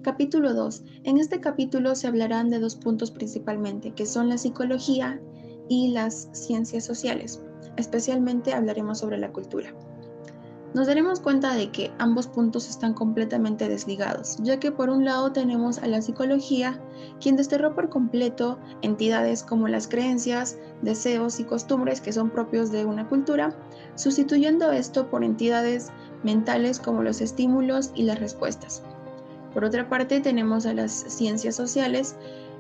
Capítulo 2. En este capítulo se hablarán de dos puntos principalmente, que son la psicología y las ciencias sociales. Especialmente hablaremos sobre la cultura. Nos daremos cuenta de que ambos puntos están completamente desligados, ya que por un lado tenemos a la psicología, quien desterró por completo entidades como las creencias, deseos y costumbres que son propios de una cultura, sustituyendo esto por entidades mentales como los estímulos y las respuestas. Por otra parte, tenemos a las ciencias sociales,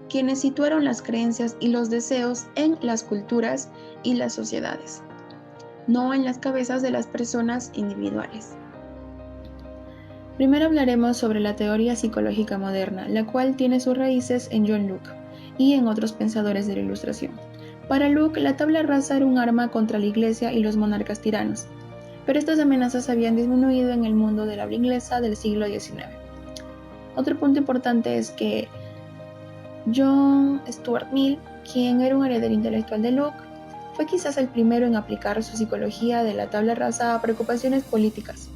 quienes situaron las creencias y los deseos en las culturas y las sociedades, no en las cabezas de las personas individuales. Primero hablaremos sobre la teoría psicológica moderna, la cual tiene sus raíces en John Locke y en otros pensadores de la Ilustración. Para Locke, la tabla rasa era un arma contra la Iglesia y los monarcas tiranos, pero estas amenazas habían disminuido en el mundo del habla inglesa del siglo XIX. Otro punto importante es que John Stuart Mill, quien era un heredero intelectual de Locke, fue quizás el primero en aplicar su psicología de la tabla rasa a preocupaciones políticas.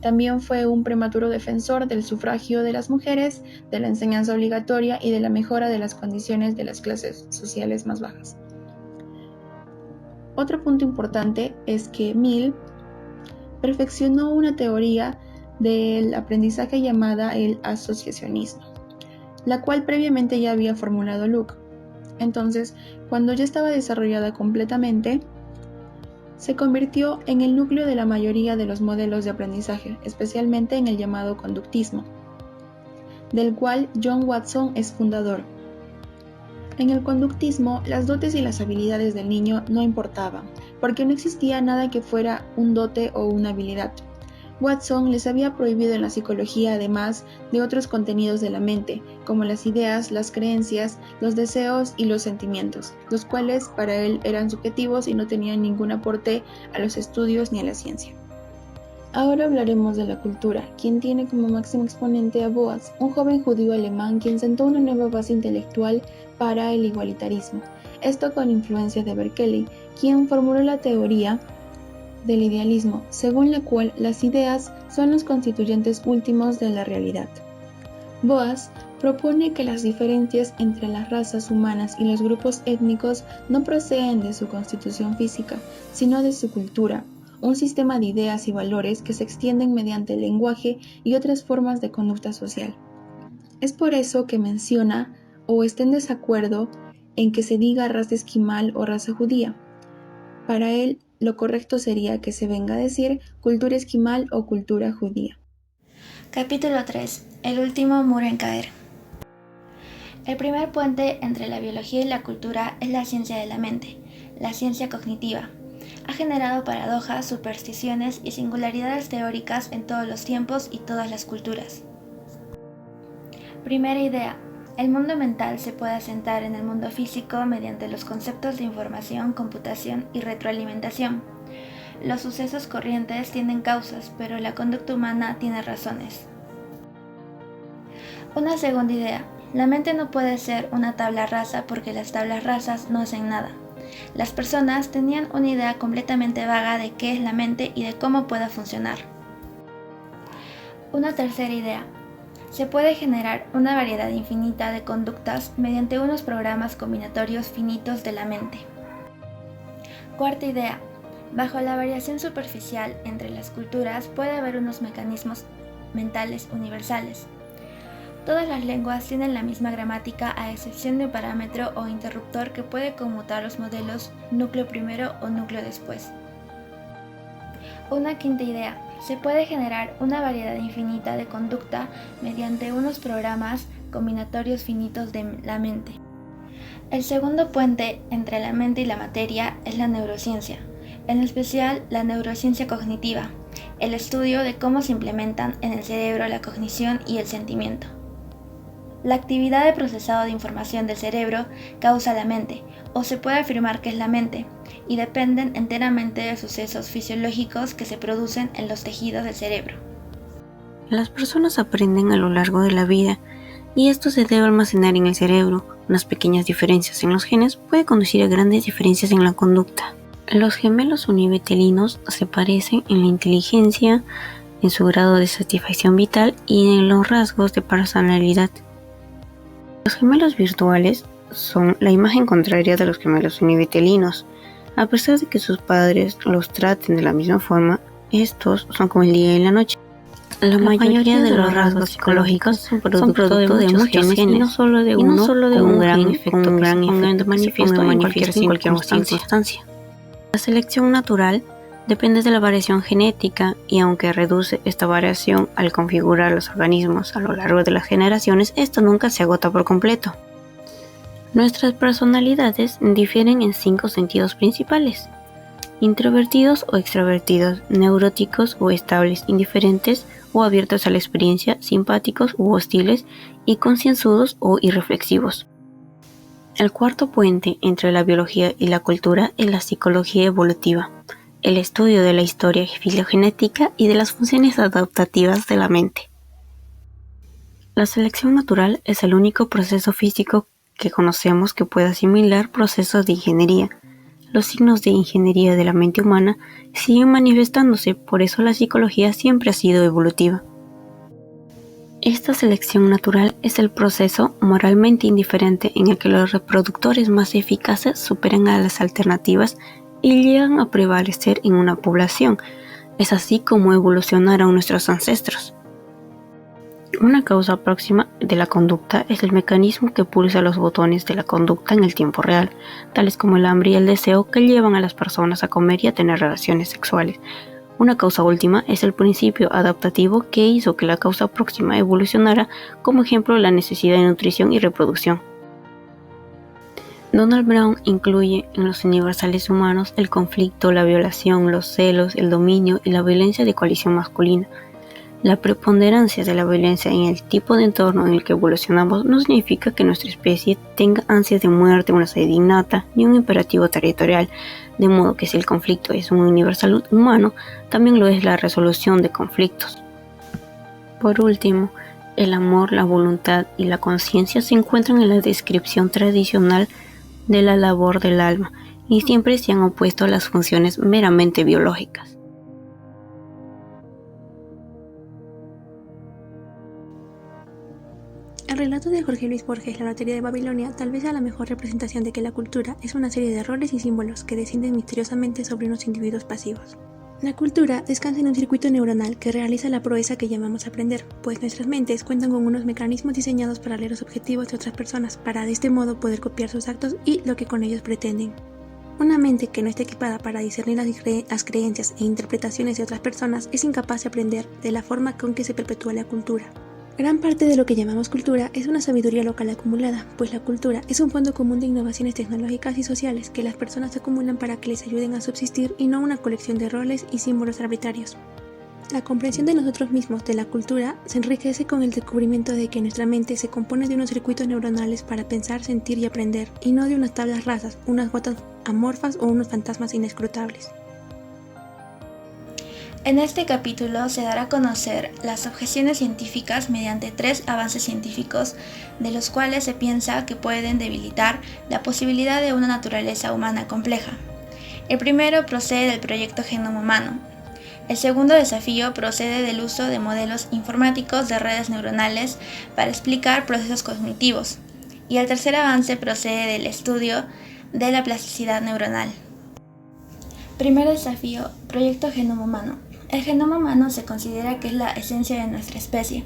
También fue un prematuro defensor del sufragio de las mujeres, de la enseñanza obligatoria y de la mejora de las condiciones de las clases sociales más bajas. Otro punto importante es que Mill perfeccionó una teoría del aprendizaje llamada el asociacionismo, la cual previamente ya había formulado Locke. Entonces, cuando ya estaba desarrollada completamente, se convirtió en el núcleo de la mayoría de los modelos de aprendizaje, especialmente en el llamado conductismo, del cual John Watson es fundador. En el conductismo, las dotes y las habilidades del niño no importaban, porque no existía nada que fuera un dote o una habilidad. Watson les había prohibido en la psicología, además de otros contenidos de la mente, como las ideas, las creencias, los deseos y los sentimientos, los cuales para él eran subjetivos y no tenían ningún aporte a los estudios ni a la ciencia. Ahora hablaremos de la cultura, quien tiene como máximo exponente a Boas, un joven judío alemán quien sentó una nueva base intelectual para el igualitarismo, esto con influencia de Berkeley, quien formuló la teoría del idealismo, según la cual las ideas son los constituyentes últimos de la realidad. Boas propone que las diferencias entre las razas humanas y los grupos étnicos no proceden de su constitución física, sino de su cultura, un sistema de ideas y valores que se extienden mediante el lenguaje y otras formas de conducta social. Es por eso que menciona o está en desacuerdo en que se diga raza esquimal o raza judía. Para él, lo correcto sería que se venga a decir cultura esquimal o cultura judía. Capítulo 3. El último muro en caer. El primer puente entre la biología y la cultura es la ciencia de la mente, la ciencia cognitiva. Ha generado paradojas, supersticiones y singularidades teóricas en todos los tiempos y todas las culturas. Primera idea. El mundo mental se puede asentar en el mundo físico mediante los conceptos de información, computación y retroalimentación. Los sucesos corrientes tienen causas, pero la conducta humana tiene razones. Una segunda idea. La mente no puede ser una tabla rasa porque las tablas rasas no hacen nada. Las personas tenían una idea completamente vaga de qué es la mente y de cómo puede funcionar. Una tercera idea. Se puede generar una variedad infinita de conductas mediante unos programas combinatorios finitos de la mente. Cuarta idea. Bajo la variación superficial entre las culturas puede haber unos mecanismos mentales universales. Todas las lenguas tienen la misma gramática a excepción de un parámetro o interruptor que puede conmutar los modelos núcleo primero o núcleo después. Una quinta idea. Se puede generar una variedad infinita de conducta mediante unos programas combinatorios finitos de la mente. El segundo puente entre la mente y la materia es la neurociencia, en especial la neurociencia cognitiva, el estudio de cómo se implementan en el cerebro la cognición y el sentimiento. La actividad de procesado de información del cerebro causa la mente, o se puede afirmar que es la mente, y dependen enteramente de sucesos fisiológicos que se producen en los tejidos del cerebro. Las personas aprenden a lo largo de la vida, y esto se debe almacenar en el cerebro. Unas pequeñas diferencias en los genes pueden conducir a grandes diferencias en la conducta. Los gemelos univitelinos se parecen en la inteligencia, en su grado de satisfacción vital y en los rasgos de personalidad. Los gemelos virtuales son la imagen contraria de los gemelos univitelinos. A pesar de que sus padres los traten de la misma forma, estos son como el día y la noche. La mayoría de los rasgos psicológicos son producto de muchos genes y no solo de uno con un gran efecto de manifiesto en cualquier circunstancia. La selección natural depende de la variación genética y aunque reduce esta variación al configurar los organismos a lo largo de las generaciones, esto nunca se agota por completo. Nuestras personalidades difieren en 5 sentidos principales: introvertidos o extrovertidos, neuróticos o estables, indiferentes o abiertos a la experiencia, simpáticos u hostiles y concienzudos o irreflexivos. El cuarto puente entre la biología y la cultura es la psicología evolutiva, el estudio de la historia filogenética y de las funciones adaptativas de la mente. La selección natural es el único proceso físico que conocemos que puede asimilar procesos de ingeniería. Los signos de ingeniería de la mente humana siguen manifestándose, por eso la psicología siempre ha sido evolutiva. Esta selección natural es el proceso moralmente indiferente en el que los reproductores más eficaces superan a las alternativas y llegan a prevalecer en una población. Es así como evolucionaron nuestros ancestros. Una causa próxima de la conducta es el mecanismo que pulsa los botones de la conducta en el tiempo real, tales como el hambre y el deseo que llevan a las personas a comer y a tener relaciones sexuales. Una causa última es el principio adaptativo que hizo que la causa próxima evolucionara, como ejemplo la necesidad de nutrición y reproducción. Donald Brown incluye en los universales humanos el conflicto, la violación, los celos, el dominio y la violencia de coalición masculina. La preponderancia de la violencia en el tipo de entorno en el que evolucionamos no significa que nuestra especie tenga ansias de muerte, una sed innata, ni un imperativo territorial, de modo que si el conflicto es un universal humano, también lo es la resolución de conflictos. Por último, el amor, la voluntad y la conciencia se encuentran en la descripción tradicional de la labor del alma y siempre se han opuesto a las funciones meramente biológicas. El relato de Jorge Luis Borges, La Lotería de Babilonia, tal vez sea la mejor representación de que la cultura es una serie de roles y símbolos que descienden misteriosamente sobre unos individuos pasivos. La cultura descansa en un circuito neuronal que realiza la proeza que llamamos aprender, pues nuestras mentes cuentan con unos mecanismos diseñados para leer los objetivos de otras personas, para de este modo poder copiar sus actos y lo que con ellos pretenden. Una mente que no está equipada para discernir las creencias e interpretaciones de otras personas es incapaz de aprender de la forma con que se perpetúa la cultura. Gran parte de lo que llamamos cultura es una sabiduría local acumulada, pues la cultura es un fondo común de innovaciones tecnológicas y sociales que las personas acumulan para que les ayuden a subsistir y no una colección de roles y símbolos arbitrarios. La comprensión de nosotros mismos de la cultura se enriquece con el descubrimiento de que nuestra mente se compone de unos circuitos neuronales para pensar, sentir y aprender, y no de unas tablas rasas, unas gotas amorfas o unos fantasmas inescrutables. En este capítulo se dará a conocer las objeciones científicas mediante 3 avances científicos, de los cuales se piensa que pueden debilitar la posibilidad de una naturaleza humana compleja. El primero procede del proyecto Genoma Humano. El segundo desafío procede del uso de modelos informáticos de redes neuronales para explicar procesos cognitivos. Y el tercer avance procede del estudio de la plasticidad neuronal. Primer desafío, proyecto Genoma Humano. El genoma humano se considera que es la esencia de nuestra especie.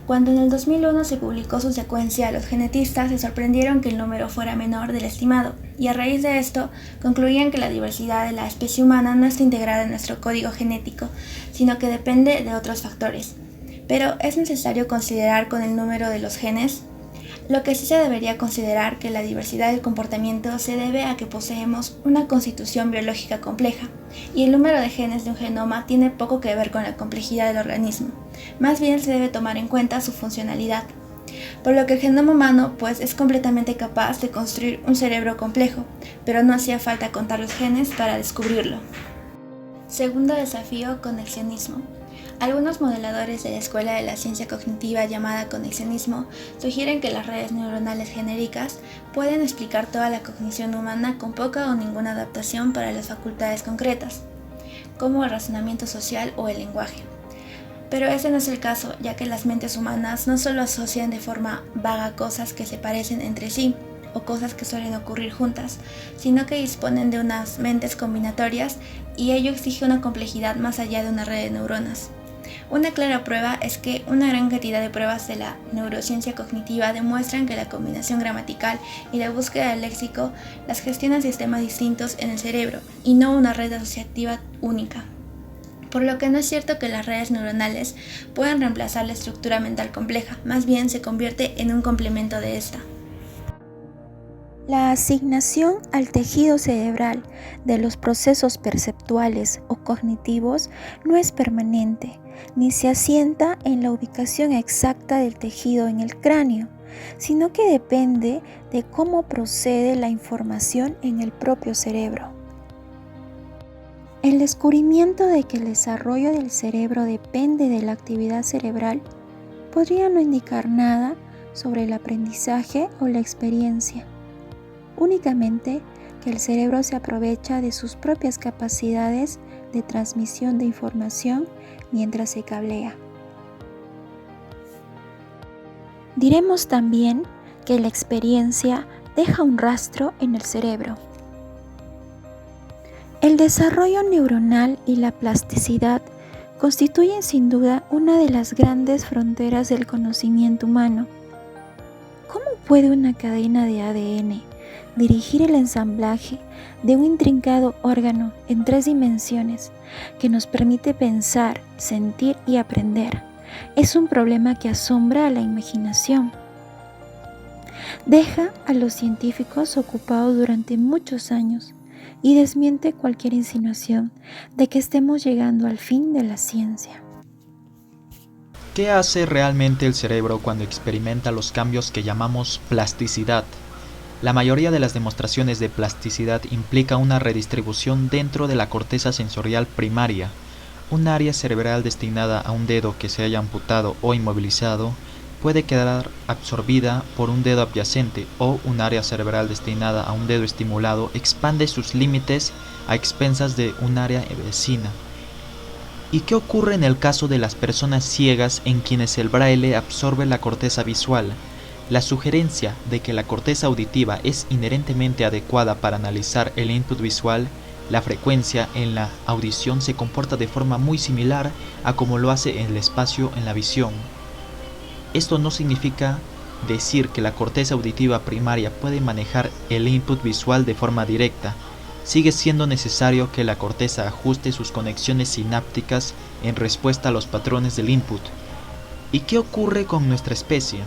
Cuando en el 2001 se publicó su secuencia, los genetistas se sorprendieron que el número fuera menor del estimado, y a raíz de esto concluían que la diversidad de la especie humana no está integrada en nuestro código genético, sino que depende de otros factores. Pero ¿es necesario considerar con el número de los genes? Lo que sí se debería considerar que la diversidad del comportamiento se debe a que poseemos una constitución biológica compleja, y el número de genes de un genoma tiene poco que ver con la complejidad del organismo. Más bien se debe tomar en cuenta su funcionalidad. Por lo que el genoma humano pues es completamente capaz de construir un cerebro complejo, pero no hacía falta contar los genes para descubrirlo. Segundo desafío, conexionismo. Algunos modeladores de la Escuela de la Ciencia Cognitiva llamada conexionismo sugieren que las redes neuronales genéricas pueden explicar toda la cognición humana con poca o ninguna adaptación para las facultades concretas, como el razonamiento social o el lenguaje. Pero ese no es el caso, ya que las mentes humanas no solo asocian de forma vaga cosas que se parecen entre sí, o cosas que suelen ocurrir juntas, sino que disponen de unas mentes combinatorias y ello exige una complejidad más allá de una red de neuronas. Una clara prueba es que una gran cantidad de pruebas de la neurociencia cognitiva demuestran que la combinación gramatical y la búsqueda del léxico las gestionan sistemas distintos en el cerebro y no una red asociativa única. Por lo que no es cierto que las redes neuronales puedan reemplazar la estructura mental compleja, más bien se convierte en un complemento de esta. La asignación al tejido cerebral de los procesos perceptuales o cognitivos no es permanente, ni se asienta en la ubicación exacta del tejido en el cráneo, sino que depende de cómo procede la información en el propio cerebro. El descubrimiento de que el desarrollo del cerebro depende de la actividad cerebral podría no indicar nada sobre el aprendizaje o la experiencia. Únicamente que el cerebro se aprovecha de sus propias capacidades de transmisión de información mientras se cablea. Diremos también que la experiencia deja un rastro en el cerebro. El desarrollo neuronal y la plasticidad constituyen sin duda una de las grandes fronteras del conocimiento humano. ¿Cómo puede una cadena de ADN dirigir el ensamblaje de un intrincado órgano en 3 dimensiones que nos permite pensar, sentir y aprender? Es un problema que asombra a la imaginación. Deja a los científicos ocupados durante muchos años y desmiente cualquier insinuación de que estemos llegando al fin de la ciencia. ¿Qué hace realmente el cerebro cuando experimenta los cambios que llamamos plasticidad? La mayoría de las demostraciones de plasticidad implica una redistribución dentro de la corteza sensorial primaria, un área cerebral destinada a un dedo que se haya amputado o inmovilizado puede quedar absorbida por un dedo adyacente, o un área cerebral destinada a un dedo estimulado expande sus límites a expensas de un área vecina. ¿Y qué ocurre en el caso de las personas ciegas en quienes el braille absorbe la corteza visual? La sugerencia de que la corteza auditiva es inherentemente adecuada para analizar el input visual, la frecuencia en la audición se comporta de forma muy similar a como lo hace en el espacio en la visión. Esto no significa decir que la corteza auditiva primaria puede manejar el input visual de forma directa. Sigue siendo necesario que la corteza ajuste sus conexiones sinápticas en respuesta a los patrones del input. ¿Y qué ocurre con nuestra especie?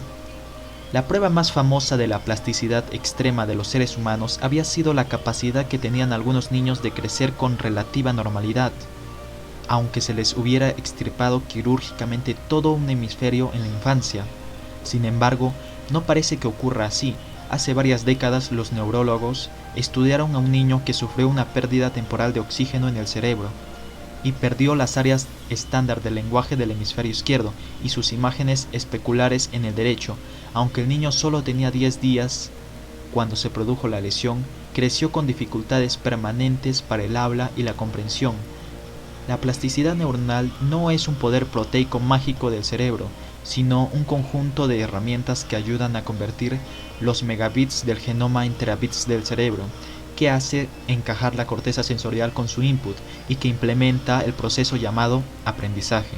La prueba más famosa de la plasticidad extrema de los seres humanos había sido la capacidad que tenían algunos niños de crecer con relativa normalidad, aunque se les hubiera extirpado quirúrgicamente todo un hemisferio en la infancia. Sin embargo, no parece que ocurra así. Hace varias décadas los neurólogos estudiaron a un niño que sufrió una pérdida temporal de oxígeno en el cerebro y perdió las áreas estándar del lenguaje del hemisferio izquierdo y sus imágenes especulares en el derecho. Aunque el niño solo tenía 10 días cuando se produjo la lesión, creció con dificultades permanentes para el habla y la comprensión. La plasticidad neuronal no es un poder proteico mágico del cerebro, sino un conjunto de herramientas que ayudan a convertir los megabits del genoma en terabits del cerebro, que hace encajar la corteza sensorial con su input y que implementa el proceso llamado aprendizaje.